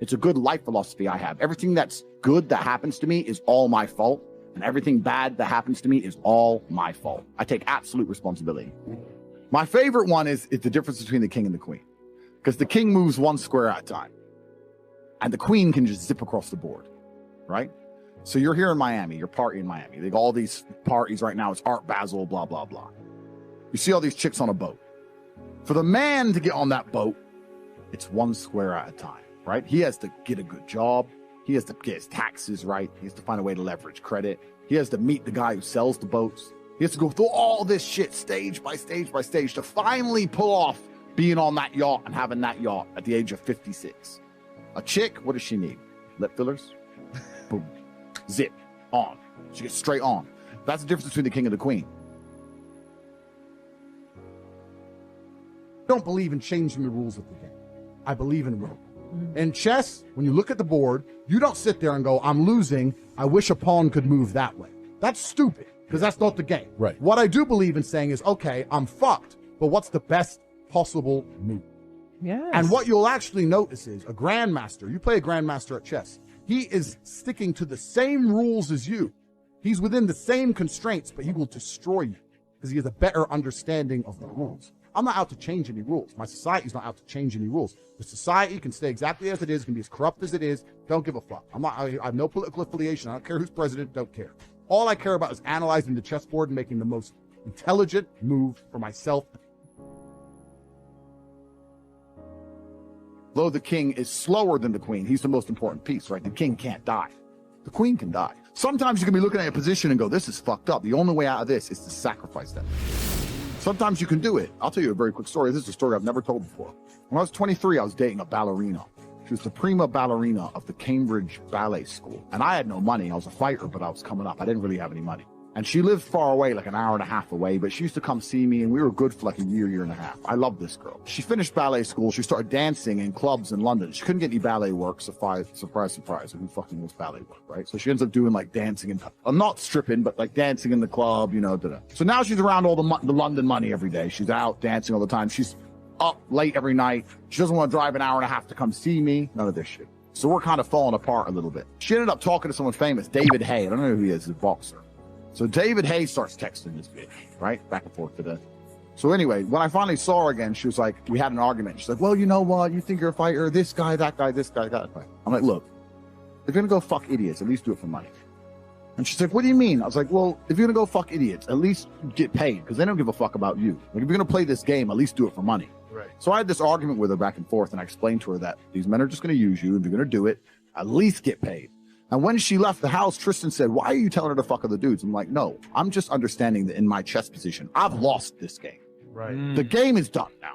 It's a good life philosophy I have. Everything that's good that happens to me is all my fault, and everything bad that happens to me is all my fault. I take absolute responsibility. My favorite one is the difference between the king and the queen, because the king moves one square at a time, and the queen can just zip across the board, right? So you're here in Miami, you're partying in Miami. They got all these parties right now. It's Art Basel, blah, blah, blah. You see all these chicks on a boat. For the man to get on that boat, it's one square at a time, right? He has to get a good job. He has to get his taxes right. He has to find a way to leverage credit. He has to meet the guy who sells the boats. He has to go through all this shit stage by stage by stage to finally pull off being on that yacht and having that yacht at the age of 56. A chick, what does she need? Lip fillers? Boom. Zip. On. She gets straight on. That's the difference between the king and the queen. I don't believe in changing the rules of the game. I believe in rule. In chess, when you look at the board, you don't sit there and go, I'm losing. I wish a pawn could move that way. That's stupid, because that's not the game. Right. What I do believe in saying is, okay, I'm fucked, but what's the best possible move? Yes. And what you'll actually notice is a grandmaster, you play a grandmaster at chess, he is sticking to the same rules as you. He's within the same constraints, but he will destroy you because he has a better understanding of the rules. I'm not out to change any rules. My society's not out to change any rules. The society can stay exactly as it is, can be as corrupt as it is. Don't give a fuck. I have no political affiliation. I don't care who's president. Don't care. All I care about is analyzing the chessboard and making the most intelligent move for myself. Though the king is slower than the queen, he's the most important piece, right? The king can't die. The queen can die. Sometimes you can be looking at a position and go, this is fucked up. The only way out of this is to sacrifice them. Sometimes you can do it. I'll tell you a very quick story. This is a story I've never told before. When I was 23, I was dating a ballerina. She was the prima ballerina of the Cambridge Ballet School. And I had no money. I was a fighter, but I was coming up. I didn't really have any money. And she lived far away, like an hour and a half away, but she used to come see me, and we were good for like a year and a half. I loved this girl. She finished ballet school. She started dancing in clubs in London. She couldn't get any ballet work. Surprise, surprise. Who fucking was ballet work, right? So she ends up doing like dancing and not stripping, but like dancing in the club, you know. So now she's around all the London money every day. She's out dancing all the time. She's up late every night. She doesn't want to drive an hour and a half to come see me. None of this shit. So we're kind of falling apart a little bit. She ended up talking to someone famous, David Hay. I don't know who he is, he's a boxer. So David Hay starts texting this bitch, right? Back and forth to the. So anyway, when I finally saw her again, she was like, we had an argument. She's like, well, you know what? You think you're a fighter? This guy, that guy, this guy, that guy. I'm like, look, if you're gonna go fuck idiots, at least do it for money. And she's like, what do you mean? I was like, well, if you're gonna go fuck idiots, at least get paid, because they don't give a fuck about you. Like, if you're gonna play this game, at least do it for money. Right. So I had this argument with her back and forth, and I explained to her that these men are just gonna use you, and if you're gonna do it, at least get paid. And when she left the house, Tristan said, why are you telling her to fuck other dudes? I'm like, no, I'm just understanding that in my chess position, I've lost this game. Right. The game is done now.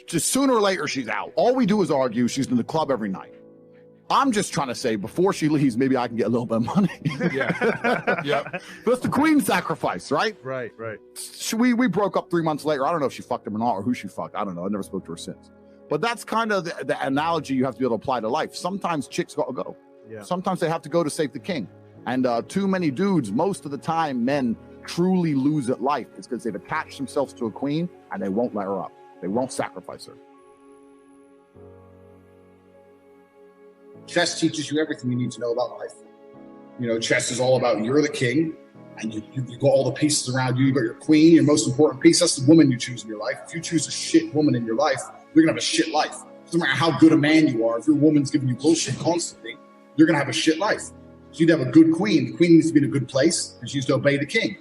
Just sooner or later, she's out. All we do is argue. She's in the club every night. I'm just trying to say, before she leaves, maybe I can get a little bit of money. Yeah. Yep. That's the queen sacrifice, right? Right. We broke up 3 months later. I don't know if she fucked him or not, or who she fucked. I don't know. I never spoke to her since. But that's kind of the analogy you have to be able to apply to life. Sometimes chicks got to go. Yeah. Sometimes they have to go to save the king. And too many dudes, most of the time, men truly lose at life. It's because they've attached themselves to a queen and they won't let her up. They won't sacrifice her. Chess teaches you everything you need to know about life. You know, chess is all about you're the king and you got all the pieces around you. You got your queen, your most important piece. That's the woman you choose in your life. If you choose a shit woman in your life, you're going to have a shit life. Doesn't matter how good a man you are. If your woman's giving you bullshit constantly, you're going to have a shit life. So you'd have a good queen. The queen needs to be in a good place, and she needs to obey the king.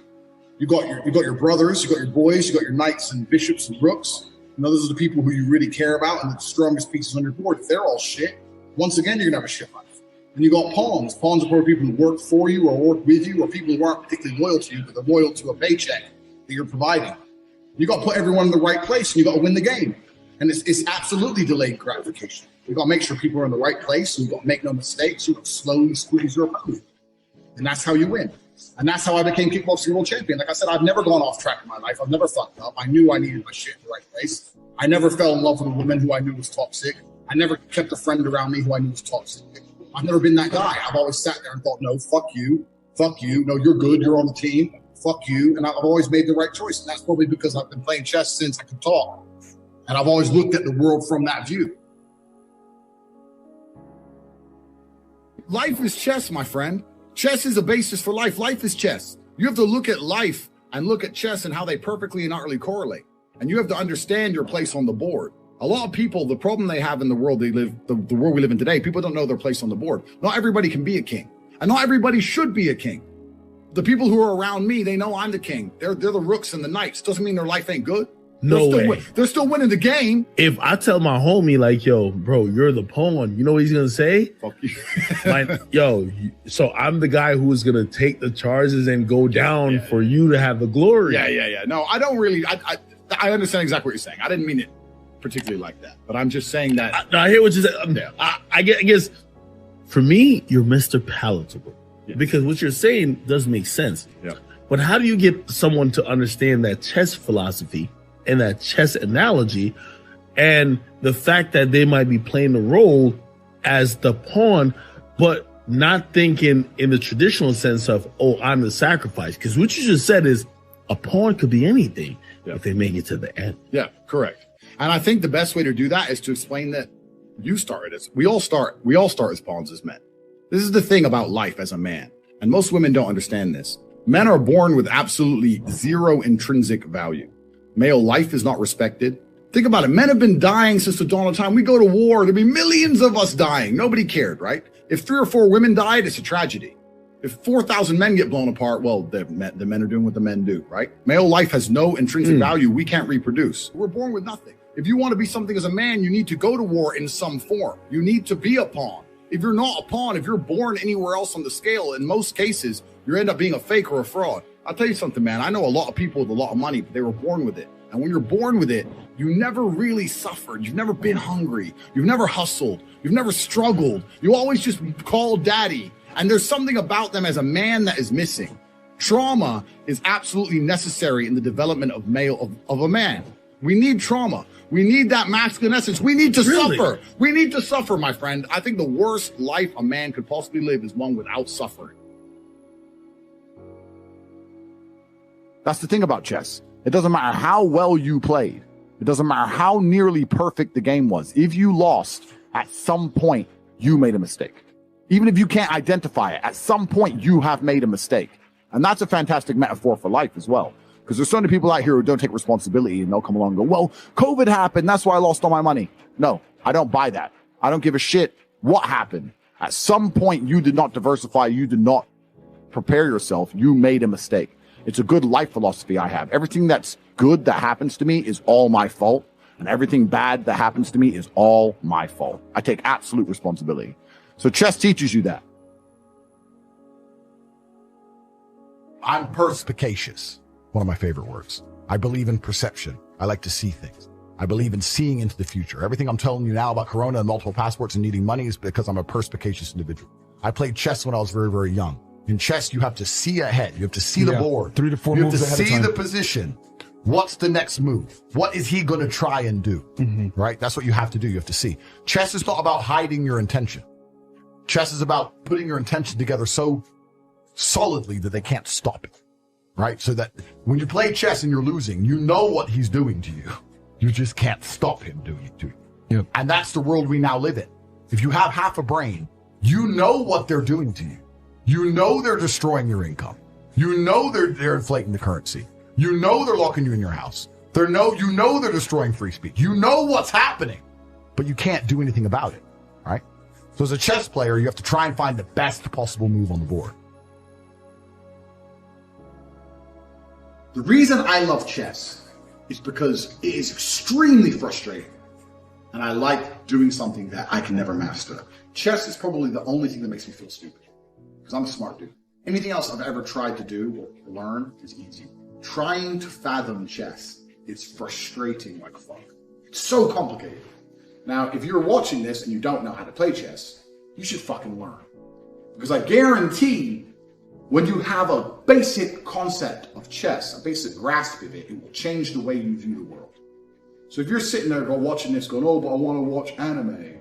You got your brothers, you got your boys, you got your knights and bishops and rooks. You know, those are the people who you really care about and the strongest pieces on your board. If they're all shit, once again, you're going to have a shit life. And you got pawns. Pawns are probably people who work for you or work with you, or people who aren't particularly loyal to you, but they're loyal to a paycheck that you're providing. You got to put everyone in the right place, and you got to win the game. And it's absolutely delayed gratification. You got to make sure people are in the right place, and you got to make no mistakes. You got to slowly squeeze your opponent. And that's how you win. And that's how I became kickboxing world champion. Like I said, I've never gone off track in my life. I've never fucked up. I knew I needed my shit in the right place. I never fell in love with a woman who I knew was toxic. I never kept a friend around me who I knew was toxic. I've never been that guy. I've always sat there and thought, no, fuck you. No, you're good. You're on the team. Fuck you. And I've always made the right choice. And that's probably because I've been playing chess since I could talk. And I've always looked at the world from that view. Life is chess, my friend. Chess is a basis for life. Life is chess. You have to look at life and look at chess and how they perfectly and utterly correlate. And you have to understand your place on the board. A lot of people, the problem they have in the world they live, the world we live in today, people don't know their place on the board. Not everybody can be a king. And not everybody should be a king. The people who are around me, they know I'm the king. They're the rooks and the knights. Doesn't mean their life ain't good. No way. They're still winning the game. If I tell my homie, like, yo, bro, you're the pawn, you know what he's going to say? Fuck you. Like, yo, so I'm the guy who is going to take the charges and go down for you to have the glory. Yeah. No, I don't really, I understand exactly what you're saying. I didn't mean it particularly like that, but I'm just saying that. I hear what you're saying. I guess for me, you're Mr. Palatable because what you're saying does make sense. Yeah. But how do you get someone to understand that chess philosophy and that chess analogy and the fact that they might be playing the role as the pawn, but not thinking in the traditional sense of, oh, I'm the sacrifice? Because what you just said is a pawn could be anything if they make it to the end. Yeah, correct. And I think the best way to do that is to explain that you started as we all start as pawns as men. This is the thing about life as a man. And most women don't understand this. Men are born with absolutely zero intrinsic value. Male life is not respected. Think about it. Men have been dying since the dawn of time. We go to war. There'd be millions of us dying. Nobody cared, right? If 3 or 4 women died, it's a tragedy. If 4,000 men get blown apart, well, the men are doing what the men do, right? Male life has no intrinsic value. We can't reproduce. We're born with nothing. If you want to be something as a man, you need to go to war in some form. You need to be a pawn. If you're not a pawn, if you're born anywhere else on the scale, in most cases, you end up being a fake or a fraud. I'll tell you something, man. I know a lot of people with a lot of money, but they were born with it. And when you're born with it, you never really suffered. You've never been hungry. You've never hustled. You've never struggled. You always just call daddy. And there's something about them as a man that is missing. Trauma is absolutely necessary in the development of a man. We need trauma. We need that masculine essence. We need to suffer. We need to suffer, my friend. I think the worst life a man could possibly live is one without suffering. That's the thing about chess. It doesn't matter how well you played. It doesn't matter how nearly perfect the game was. If you lost, at some point, you made a mistake. Even if you can't identify it, at some point, you have made a mistake. And that's a fantastic metaphor for life as well. Because there's so many people out here who don't take responsibility and they'll come along and go, well, COVID happened. That's why I lost all my money. No, I don't buy that. I don't give a shit what happened. At some point, you did not diversify. You did not prepare yourself. You made a mistake. It's a good life philosophy I have. Everything that's good that happens to me is all my fault. And everything bad that happens to me is all my fault. I take absolute responsibility. So chess teaches you that. I'm perspicacious. One of my favorite words. I believe in perception. I like to see things. I believe in seeing into the future. Everything I'm telling you now about Corona and multiple passports and needing money is because I'm a perspicacious individual. I played chess when I was very, very young. In chess, you have to see ahead. You have to see the board. 3 to 4 you moves have to ahead of see time. the position. What's the next move? What is he going to try and do? Right? That's what you have to do. You have to see. Chess is not about hiding your intention. Chess is about putting your intention together so solidly that they can't stop it. Right? So that when you play chess and you're losing, you know what he's doing to you. You just can't stop him doing it to you. Yep. And that's the world we now live in. If you have half a brain, you know what they're doing to you. You know they're destroying your income. You know they're inflating the currency. You know they're locking you in your house. You know they're destroying free speech. You know what's happening, but you can't do anything about it. Right? So as a chess player, you have to try and find the best possible move on the board. The reason I love chess is because it is extremely frustrating. And I like doing something that I can never master. Chess is probably the only thing that makes me feel stupid. Because I'm a smart dude. Anything else I've ever tried to do or learn is easy. Trying to fathom chess is frustrating like fuck. It's so complicated. Now, if you're watching this and you don't know how to play chess, you should fucking learn. Because I guarantee when you have a basic concept of chess, a basic grasp of it, it will change the way you view the world. So if you're sitting there watching this going, oh, but I want to watch anime,